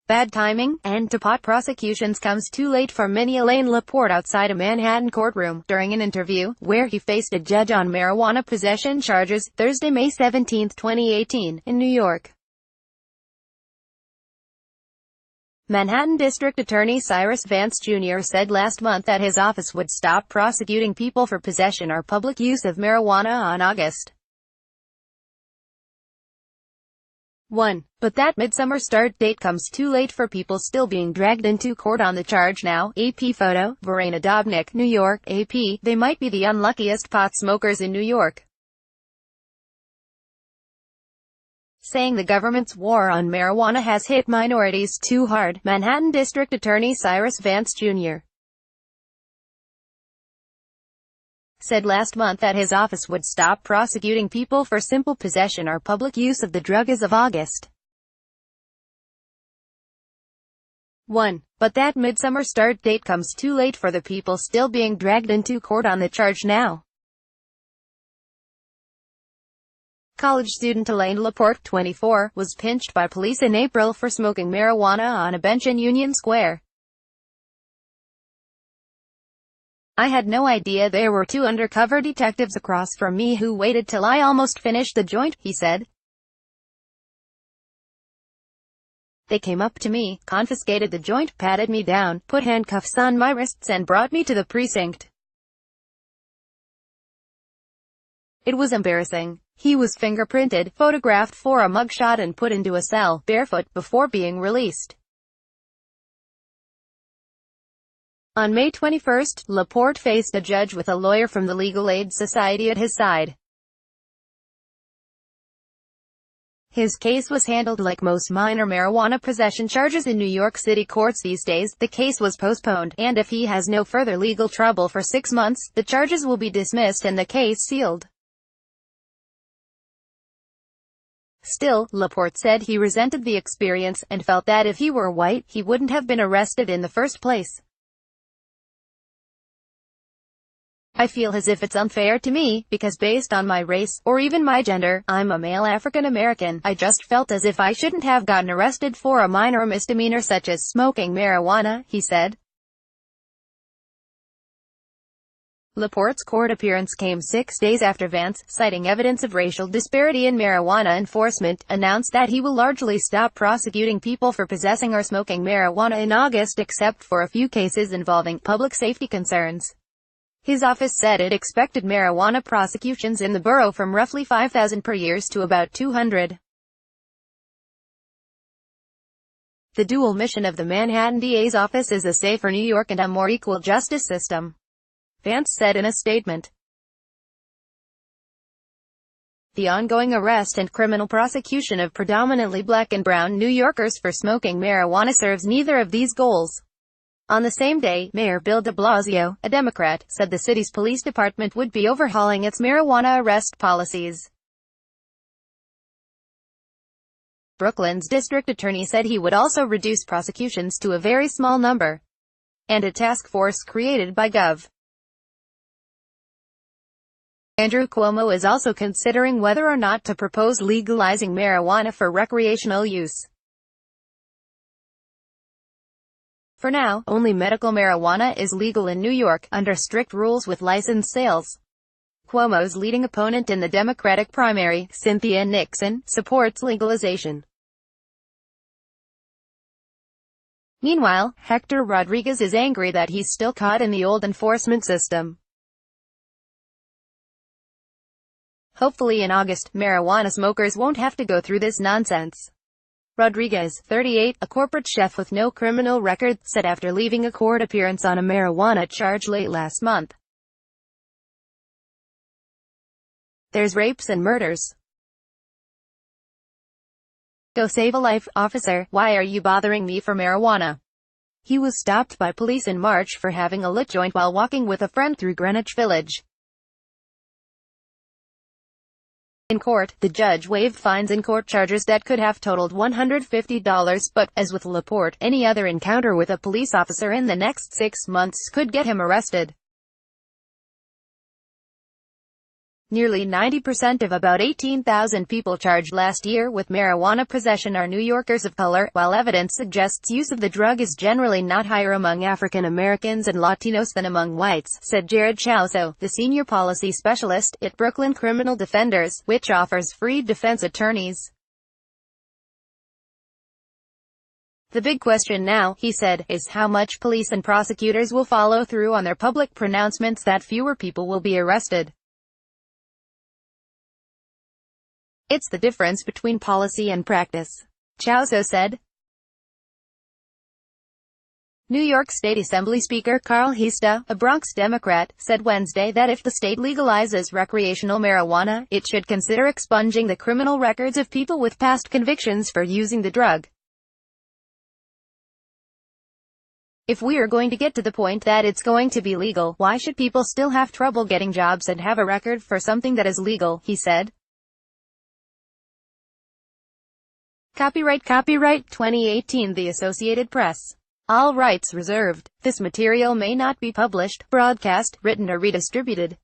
Bad timing, and to pot prosecutions comes too late for many. Elaine Laporte outside a Manhattan courtroom, during an interview, where he faced a judge on marijuana possession charges, Thursday, May 17, 2018, in New York. Manhattan District Attorney Cyrus Vance Jr. said last month that his office would stop prosecuting people for possession or public use of marijuana on August 1. But that midsummer start date comes too late for people still being dragged into court on the charge now. AP photo, Verena Dobnik, New York. AP, they might be the unluckiest pot smokers in New York. Saying the government's war on marijuana has hit minorities too hard, Manhattan District Attorney Cyrus Vance Jr. said last month that his office would stop prosecuting people for simple possession or public use of the drug as of August 1. But that midsummer start date comes too late for the people still being dragged into court on the charge now. College student Elaine Laporte, 24, was pinched by police in April for smoking marijuana on a bench in Union Square. I had no idea there were two undercover detectives across from me who waited till I almost finished the joint, he said. They came up to me, confiscated the joint, patted me down, put handcuffs on my wrists and brought me to the precinct. It was embarrassing. He was fingerprinted, photographed for a mugshot and put into a cell, barefoot, before being released. On May 21, Laporte faced a judge with a lawyer from the Legal Aid Society at his side. His case was handled like most minor marijuana possession charges in New York City courts these days. The case was postponed, and if he has no further legal trouble for 6 months, the charges will be dismissed and the case sealed. Still, Laporte said he resented the experience, and felt that if he were white, he wouldn't have been arrested in the first place. I feel as if it's unfair to me, because based on my race, or even my gender, I'm a male African American. I just felt as if I shouldn't have gotten arrested for a minor misdemeanor such as smoking marijuana, he said. Laporte's court appearance came 6 days after Vance, citing evidence of racial disparity in marijuana enforcement, announced that he will largely stop prosecuting people for possessing or smoking marijuana in August except for a few cases involving public safety concerns. His office said it expected marijuana prosecutions in the borough from roughly 5,000 per year to about 200. The dual mission of the Manhattan DA's office is a safer New York and a more equal justice system, Vance said in a statement. The ongoing arrest and criminal prosecution of predominantly black and brown New Yorkers for smoking marijuana serves neither of these goals. On the same day, Mayor Bill de Blasio, a Democrat, said the city's police department would be overhauling its marijuana arrest policies. Brooklyn's district attorney said he would also reduce prosecutions to a very small number, and a task force created by Gov. Andrew Cuomo is also considering whether or not to propose legalizing marijuana for recreational use. For now, only medical marijuana is legal in New York, under strict rules with licensed sales. Cuomo's leading opponent in the Democratic primary, Cynthia Nixon, supports legalization. Meanwhile, Hector Rodriguez is angry that he's still caught in the old enforcement system. Hopefully in August, marijuana smokers won't have to go through this nonsense. Rodriguez, 38, a corporate chef with no criminal record, said after leaving a court appearance on a marijuana charge late last month. There's rapes and murders. Go save a life, officer. Why are you bothering me for marijuana? He was stopped by police in March for having a lit joint while walking with a friend through Greenwich Village. In court, the judge waived fines in court charges that could have totaled $150, but, as with Laporte, any other encounter with a police officer in the next 6 months could get him arrested. Nearly 90% of about 18,000 people charged last year with marijuana possession are New Yorkers of color, while evidence suggests use of the drug is generally not higher among African Americans and Latinos than among whites, said Jared Chauso, the senior policy specialist at Brooklyn Criminal Defenders, which offers free defense attorneys. The big question now, he said, is how much police and prosecutors will follow through on their public pronouncements that fewer people will be arrested. It's the difference between policy and practice, Chauso said. New York State Assembly Speaker Carl Heasta, a Bronx Democrat, said Wednesday that if the state legalizes recreational marijuana, it should consider expunging the criminal records of people with past convictions for using the drug. If we are going to get to the point that it's going to be legal, why should people still have trouble getting jobs and have a record for something that is legal, he said. Copyright 2018 The Associated Press. All rights reserved. This material may not be published, broadcast, written or redistributed.